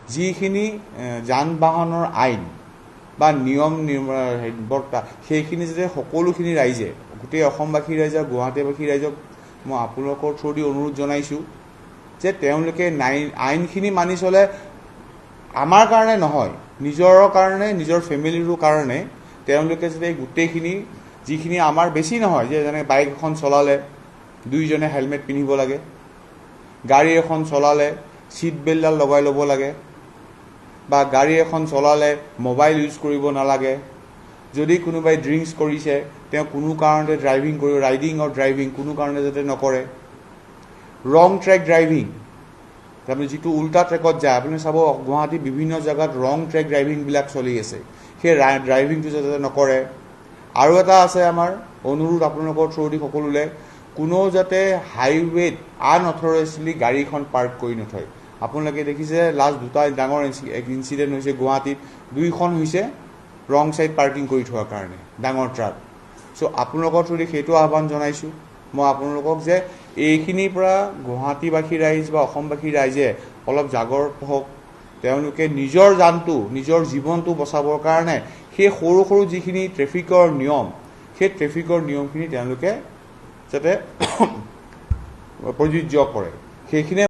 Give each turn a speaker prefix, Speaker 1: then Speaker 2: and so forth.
Speaker 1: যিখিনি যান বাহনৰ আইন বা নিয়ম বৰ্তা সেইখিনি যাতে সকলোখিনি ৰাইজে গোটেই অসমবাসী ৰাইজক গুৱাহাটীবাসী ৰাইজক মই আপোনালোকৰ থ্ৰুদি অনুৰোধ জনাইছোঁ যে তেওঁলোকে আইনখিনি মানি চলে আমাৰ কাৰণে নহয় নিজৰ কাৰণে নিজৰ ফেমিলিৰ কাৰণে তেওঁলোকে যাতে গোটেইখিনি যিখিনি আমাৰ বেছি নহয় যে যেনে বাইক এখন চলালে দুইজনে হেলমেট পিন্ধিব লাগে গাড়ী এখন চলালে ছিট বেল্টডাল লগাই ল'ব লাগে বা গাড়ী এখন চলালে মোবাইল ইউজ কৰিব নালাগে যদি কোনোবাই ড্ৰিংকছ কৰিছে তেওঁ কোনো কাৰণতে ৰাইডিং অৰ ড্ৰাইভিং কোনো কাৰণে যাতে নকৰে ৰং ট্ৰেক ড্ৰাইভিং তাৰমানে যিটো উল্টা ট্ৰেকত যায় আপুনি চাব গুৱাহাটী বিভিন্ন জেগাত ৰং ট্ৰেক ড্ৰাইভিংবিলাক চলি আছে সেই ড্ৰাইভিংটো যাতে নকৰে আৰু এটা আছে আমাৰ অনুৰোধ আপোনালোকৰ থ্ৰুদি সকলোলে কোনো যাতে হাইৱেত আনঅথৰাইজলি গাড়ীখন পাৰ্ক কৰি নথয় আপোনালোকে দেখিছে লাষ্ট দুটা ডাঙৰ ইনচিডেণ্ট হৈছে গুৱাহাটীত দুইখন হৈছে ৰং ছাইড পাৰ্কিং কৰি থোৱাৰ কাৰণে ডাঙৰ ট্ৰাক চ' আপোনালোকৰ থ্ৰুদি সেইটো আহ্বান জনাইছোঁ মই আপোনালোকক যে এইখিনিৰ পৰা গুৱাহাটীবাসী ৰাইজ বা অসমবাসী ৰাইজে অলপ জাগৰত হওক তেওঁলোকে নিজৰ জানটো নিজৰ জীৱনটো বচাবৰ কাৰণে সেই সৰু সৰু যিখিনি ট্ৰেফিকৰ নিয়ম সেই ট্ৰেফিকৰ নিয়মখিনি তেওঁলোকে যাতে প্ৰযোজ্য কৰে সেইখিনি